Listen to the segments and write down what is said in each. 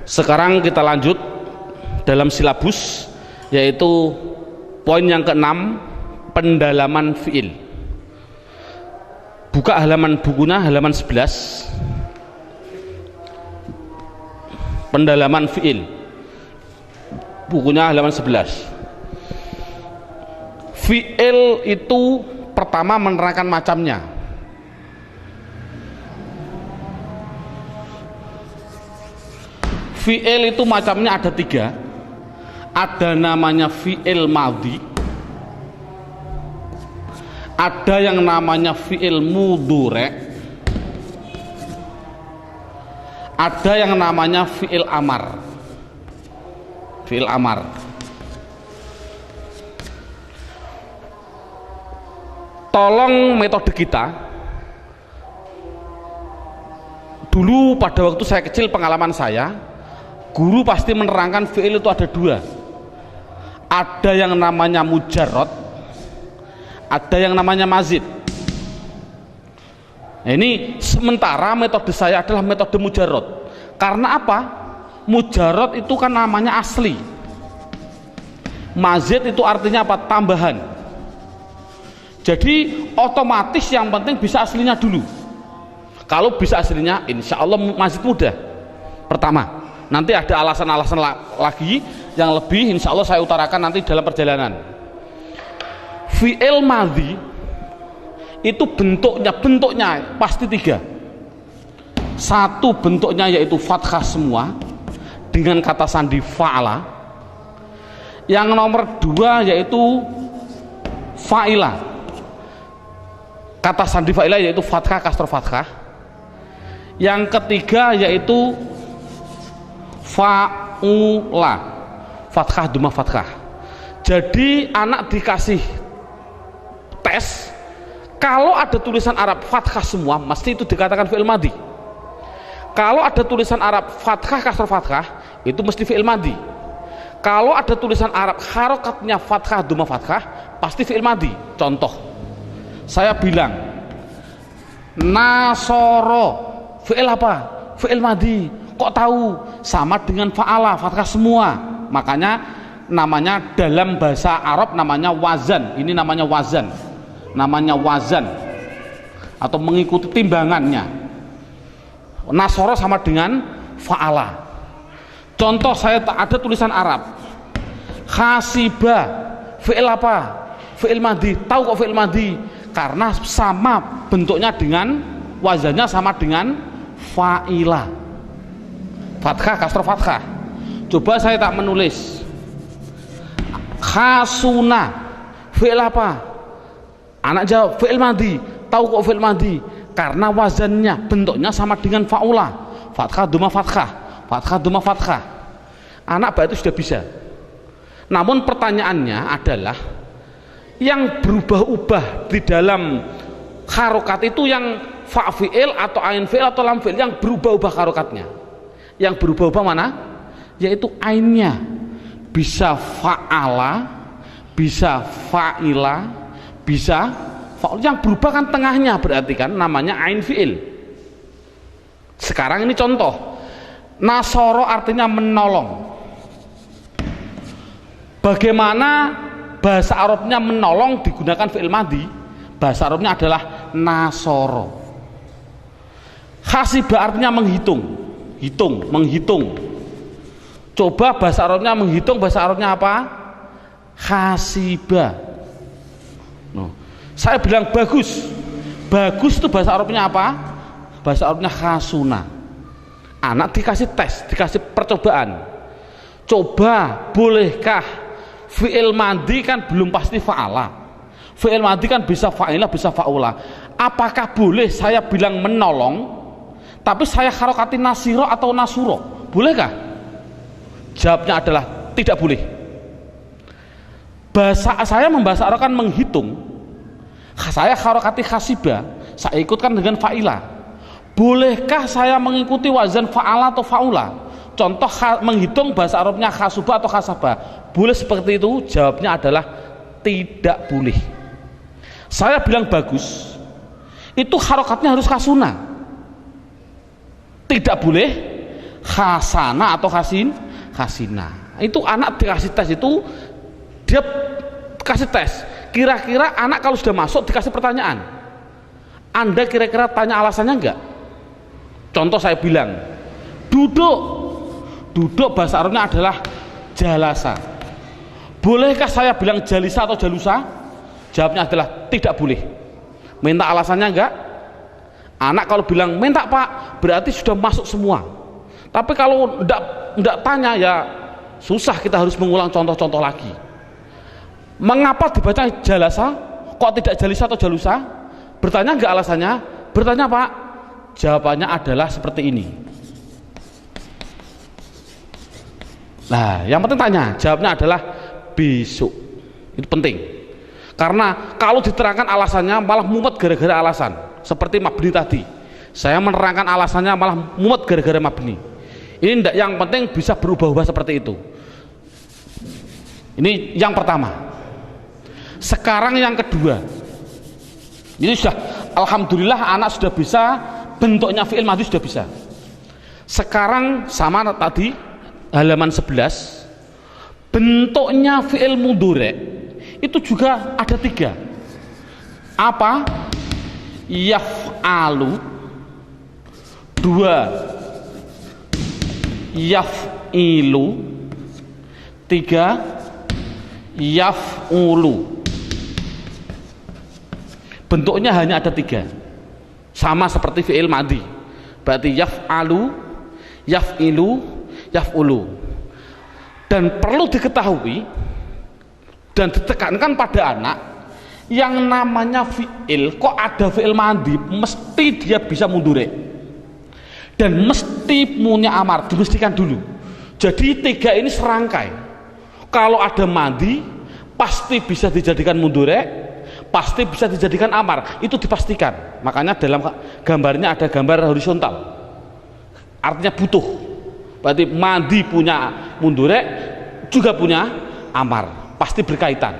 Sekarang kita lanjut dalam silabus, yaitu poin yang keenam, pendalaman fiil. Buka halaman bukunya, halaman 11. Pendalaman fiil, bukunya halaman 11. Fiil itu pertama menerangkan macamnya. Fiil itu macamnya ada 3. Ada namanya fiil madhi, ada yang namanya fiil mudhari', ada yang namanya fiil amar. Fiil amar. Tolong metode kita. Dulu pada waktu saya kecil, pengalaman saya, guru pasti menerangkan fiil itu ada 2. Ada yang namanya mujarrad, ada yang namanya mazid. Nah, ini sementara metode saya adalah metode mujarrad. Karena apa? Mujarrad itu kan namanya asli. Mazid itu artinya apa? Tambahan. Jadi otomatis yang penting bisa aslinya dulu. Kalau bisa aslinya, insya Allah mazid mudah. Pertama, nanti ada alasan-alasan lagi yang lebih, insya Allah saya utarakan nanti dalam perjalanan. Fi'il madhi itu bentuknya pasti 3. Satu bentuknya yaitu fathah semua dengan kata sandi fa'ala. Yang nomor 2 yaitu fa'ila. Kata sandi fa'ila yaitu fathah kasroh fathah. Yang ketiga yaitu fa'ula, fathah duma fathah. Jadi anak dikasih tes, kalau ada tulisan Arab fathah semua, mesti itu dikatakan fi'il madhi. Kalau ada tulisan Arab fathah kasroh fathah, itu mesti fi'il madhi. Kalau ada tulisan Arab harokatnya fathah duma fathah, pasti fi'il madhi. Contoh, saya bilang nasoro, fi'il apa? Fi'il madhi. Kok tahu? Sama dengan fa'ala, fathah semua. Makanya namanya dalam bahasa Arab namanya wazan. Ini namanya wazan. Namanya wazan atau mengikuti timbangannya. Nasoro sama dengan fa'ala. Contoh, saya ada tulisan Arab khasiba, fi'il apa? Fi'il madhi. Tahu kok fi'il madhi? Karena sama bentuknya dengan wazannya, sama dengan fa'ila, fathah kasroh fathah. Coba saya tak menulis khasuna, fi'il apa? Anak jawab fi'il madhi. Tahu kok fi'il madhi? Karena wazannya, bentuknya sama dengan fa'ula, fathah duma fathah, fathah duma fathah. Anak itu sudah bisa. Namun pertanyaannya adalah yang berubah-ubah di dalam harokat itu yang fa fi'il atau ain fi'il atau lam fi'il, yang berubah-ubah harokatnya. Yang berubah-ubah mana? Yaitu ainnya. Bisa fa'ala, bisa fa'ila, bisa fa'ul. Yang berubah kan tengahnya, berarti kan namanya ain fi'il. Sekarang ini contoh, nasoro artinya menolong. Bagaimana bahasa Arabnya menolong digunakan fi'il madhi? Bahasa Arabnya adalah nasoro. Khasiba artinya menghitung, menghitung. Coba bahasa Arabnya menghitung, bahasa Arabnya apa? Khasiba. Saya bilang bagus. Bagus itu bahasa Arabnya apa? Bahasa Arabnya khasuna. Anak dikasih tes, dikasih percobaan. Coba, bolehkah fi'il madhi kan belum pasti fa'ala. Fi'il madhi kan bisa fa'ila, bisa fa'ula. Apakah boleh saya bilang menolong, tapi saya harokati nasiro atau nasuro? Bolehkah? Jawabnya adalah tidak boleh. Bahasa saya membahasa Arab kan menghitung. Saya harokati khasiba, saya ikutkan dengan fa'ila. Bolehkah saya mengikuti wazan fa'ala atau fa'ula? Contoh menghitung bahasa Arabnya khasuba atau khasaba. Boleh seperti itu? Jawabnya adalah tidak boleh. Saya bilang bagus, itu harokatnya harus khasuna. Tidak boleh khasana atau khasina. Itu anak dikasih tes itu, dia kasih tes. Kira-kira anak kalau sudah masuk dikasih pertanyaan, Anda kira-kira tanya alasannya enggak? Contoh saya bilang, duduk bahasa Arabnya adalah jalasa. Bolehkah saya bilang jalisa atau jalusa? Jawabnya adalah tidak boleh. Minta alasannya enggak? Anak kalau bilang minta Pak, berarti sudah masuk semua. Tapi kalau enggak tanya, ya susah, kita harus mengulang contoh-contoh lagi. Mengapa dibaca jalasa? Kok tidak jalisa atau jalusa? Bertanya enggak alasannya? Bertanya Pak. Jawabannya adalah seperti ini. Nah, yang penting tanya. Jawabnya adalah besok. Itu penting. Karena kalau diterangkan alasannya malah mumet gara-gara alasan. Seperti mabni tadi, saya menerangkan alasannya malah mumet gara-gara mabni. Ini tidak, yang penting bisa berubah-ubah seperti itu. Ini yang pertama. Sekarang yang kedua, ini sudah alhamdulillah anak sudah bisa bentuknya fi'il madhi, sudah bisa. Sekarang sama tadi halaman 11, bentuknya fi'il mudhari itu juga ada 3. Apa? Yaf'alu, 2 yaf'ilu, 3 yaf'ulu. Bentuknya hanya ada 3, sama seperti fi'il madhi. Berarti yaf'alu, yaf'ilu, yaf'ulu. Dan perlu diketahui dan ditekankan pada anak, yang namanya fi'il, kok ada fi'il madhi, mesti dia bisa mudhari dan mesti punya amar, dimestikan dulu. Jadi 3 ini serangkai. Kalau ada madhi pasti bisa dijadikan mudhari, pasti bisa dijadikan amar, itu dipastikan. Makanya dalam gambarnya ada gambar horizontal, artinya butuh. Berarti madhi punya mudhari juga punya amar, pasti berkaitan.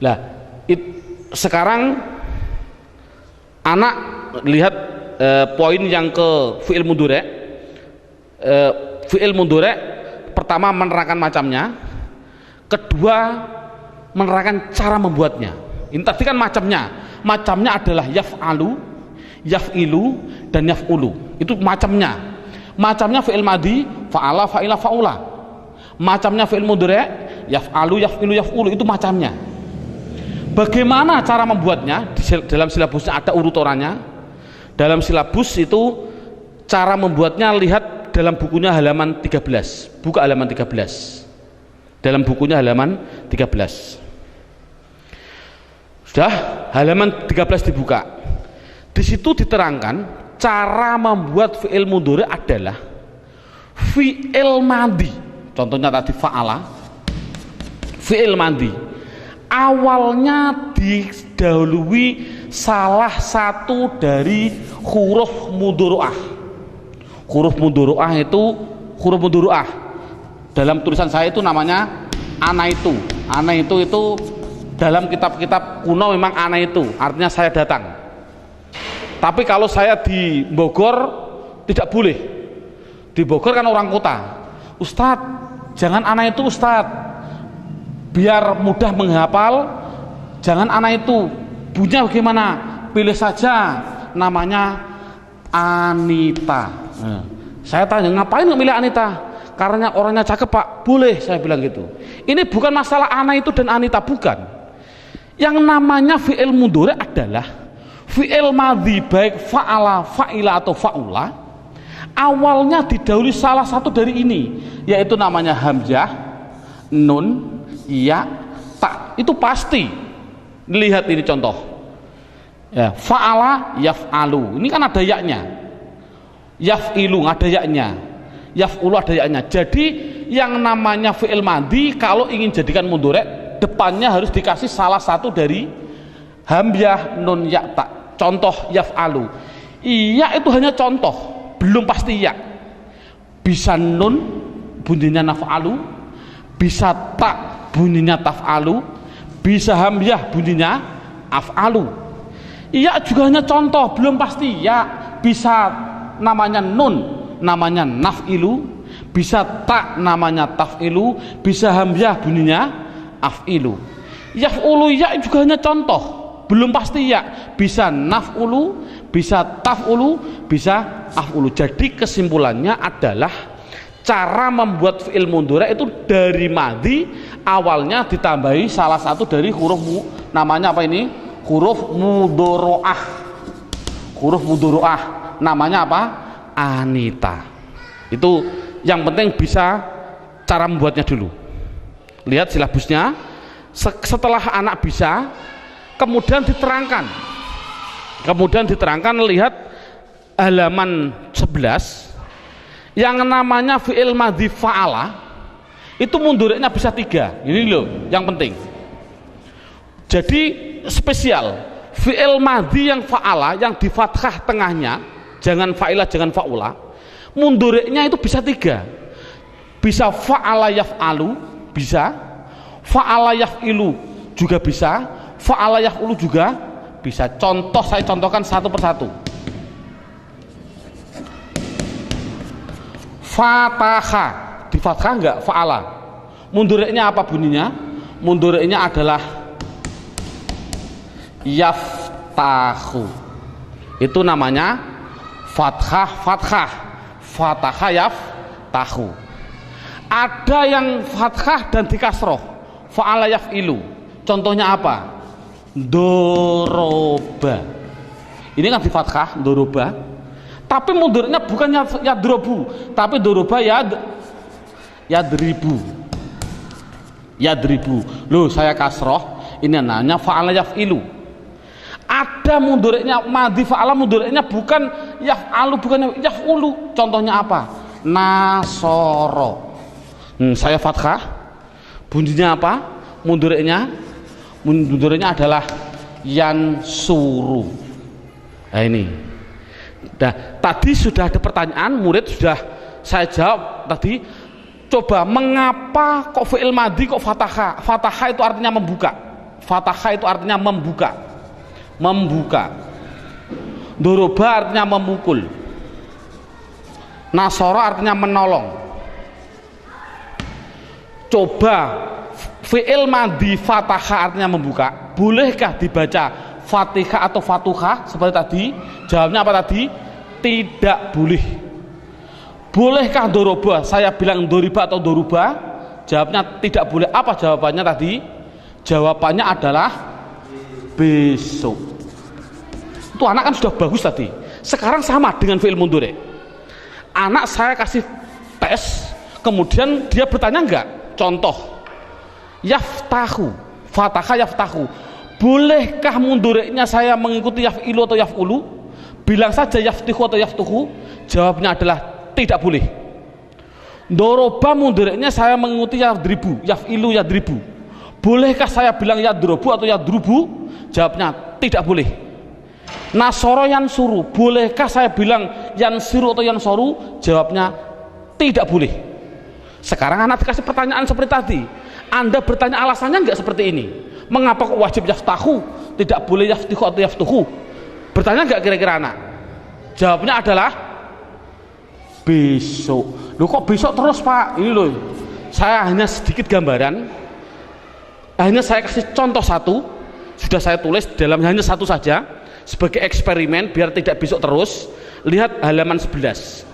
Lah, sekarang anak lihat poin yang ke fi'il mudhari. Fi'il mudhari pertama menerangkan macamnya, kedua menerangkan cara membuatnya. Ini tadi kan macamnya adalah yaf'alu, yaf'ilu, dan yaf'ulu. Itu macamnya fi'il madhi, fa'ala, fa'ila, fa'ula. Macamnya fi'il mudhari, yaf'alu, yaf'ilu, yaf'ulu. Itu macamnya. Bagaimana cara membuatnya? Dalam silabusnya ada urutannya. Dalam silabus itu cara membuatnya, lihat dalam bukunya halaman 13. Buka halaman 13. Dalam bukunya halaman 13. Sudah, halaman 13 dibuka. Di situ diterangkan cara membuat fi'il mudhari adalah fi'il madhi. Contohnya tadi fa'ala, fi'il madhi. Awalnya didahului salah satu dari huruf mudhari'ah. Huruf mudhari'ah itu huruf mudhari'ah. Dalam tulisan saya itu namanya anaitu. Anaitu itu dalam kitab-kitab kuno memang anaitu, artinya saya datang. Tapi kalau saya di Bogor tidak boleh. Di Bogor kan orang kota. Ustadz, jangan anaitu Ustadz. Biar mudah menghafal, jangan anak itu. Bunyinya bagaimana? Pilih saja namanya Anita. Saya tanya, ngapain nggak milih Anita? Karena orangnya cakep Pak. Boleh, saya bilang gitu. Ini bukan masalah anak itu dan Anita, bukan. Yang namanya fi'il mudhari adalah fi'il madhi, baik fa'ala, fa'ila atau fa'ula, awalnya didahului salah satu dari ini, yaitu namanya hamzah, nun, ya, tak. Itu pasti. Lihat ini contoh ya, fa'ala, yaf'alu, ini kan ada yaknya. Yaf'ilu ada yaknya, yaf'ulu ada yaknya. Jadi yang namanya fi'il madhi kalau ingin jadikan mudhari, depannya harus dikasih salah satu dari hamzah, nun, ya, tak. Contoh yaf'alu, iya itu hanya contoh, belum pasti ya. Bisa nun bunyinya naf'alu, bisa tak bunyinya taf'alu, bisa hamzah bunyinya af'alu. Iya juga hanya contoh, belum pasti ya. Bisa namanya nun namanya naf'ilu, bisa ta namanya taf'ilu, bisa hamzah bunyinya af'ilu. Yaf'ulu ya juga hanya contoh, belum pasti ya, bisa naf'ulu, bisa taf'ulu, bisa af'ulu. Jadi kesimpulannya adalah cara membuat fi'il mudhari itu dari madhi awalnya ditambahi salah satu dari huruf namanya apa ini? Huruf mudhari'ah. Huruf mudhari'ah namanya apa? Anita. Itu yang penting bisa cara membuatnya dulu. Lihat silabusnya. Setelah anak bisa, kemudian diterangkan. Lihat halaman 11 yang namanya fi'il madhi fa'ala itu mudhari'nya bisa 3. Ini loh yang penting. Jadi spesial fi'il madhi yang fa'ala yang di fathah tengahnya, jangan fa'ilah, jangan fa'ula, mudhari'nya itu bisa 3. Bisa fa'ala yaf'alu, bisa fa'ala yaf'ilu juga bisa, fa'ala yaf'ulu juga bisa. Contoh, saya contohkan satu persatu. Fataha di fathah enggak? Fa'ala. Mudhari'nya apa bunyinya? Mudhari'nya adalah yaftahu. Itu namanya fathah. Fataha yaftahu. Ada yang fathah dan dikasroh, fa'ala yaf'ilu. Contohnya apa? Doroba. Ini kan di fathah, doroba. Tapi mudhari'nya bukan yadrobu, tapi doroba yadribu. Loh, saya kasroh, ini namanya fa'ala yaf'ilu. Ada mudhari'nya madhi fa'ala, mudhari'nya bukan yaf'alu, bukan yaf'ulu. Contohnya apa? Nasoro. Saya fathah, bunyinya apa? Mudhari'nya adalah yansuru. Nah ini. Nah, tadi sudah ada pertanyaan, murid sudah saya jawab tadi. Coba, mengapa kok fi'il madhi kok fataha? Fataha itu artinya membuka. Fataha itu artinya membuka. Doroba artinya memukul. Nasoro artinya menolong. Coba, fi'il madhi fataha artinya membuka, bolehkah dibaca fatihah atau fatuhah seperti tadi? Jawabnya apa tadi? Tidak boleh. Bolehkah doroba? Saya bilang doriba atau doruba? Jawabnya tidak boleh. Apa jawabannya tadi? Jawabannya adalah besok. Itu anak kan sudah bagus tadi. Sekarang sama dengan fi'il mudhari. Anak saya kasih tes, kemudian dia bertanya enggak? Contoh, yaftahu, fataha yaftahu, bolehkah mudhari'nya saya mengikuti yaf'ilu atau yaf'ulu? Bilang saja yaftihu atau yaftuhu. Jawabnya adalah tidak boleh. Doroba mudhari'nya saya mengikuti yadribu, yaf'ilu yadribu. Bolehkah saya bilang yadrobu atau yadrubu? Jawabnya tidak boleh. Nasoro yansuru, bolehkah saya bilang yansiru atau yansoru? Jawabnya tidak boleh. Sekarang anak dikasih pertanyaan seperti tadi, Anda bertanya alasannya enggak seperti ini? Mengapa kok wajib yaftahu, tidak boleh yaftihu atau yaftuhu? Bertanya enggak kira-kira anak? Jawabnya adalah besok. Loh, kok besok terus Pak? Ini loh, saya hanya sedikit gambaran, hanya saya kasih contoh satu, sudah saya tulis dalam hanya satu saja sebagai eksperimen biar tidak besok terus. Lihat halaman 11.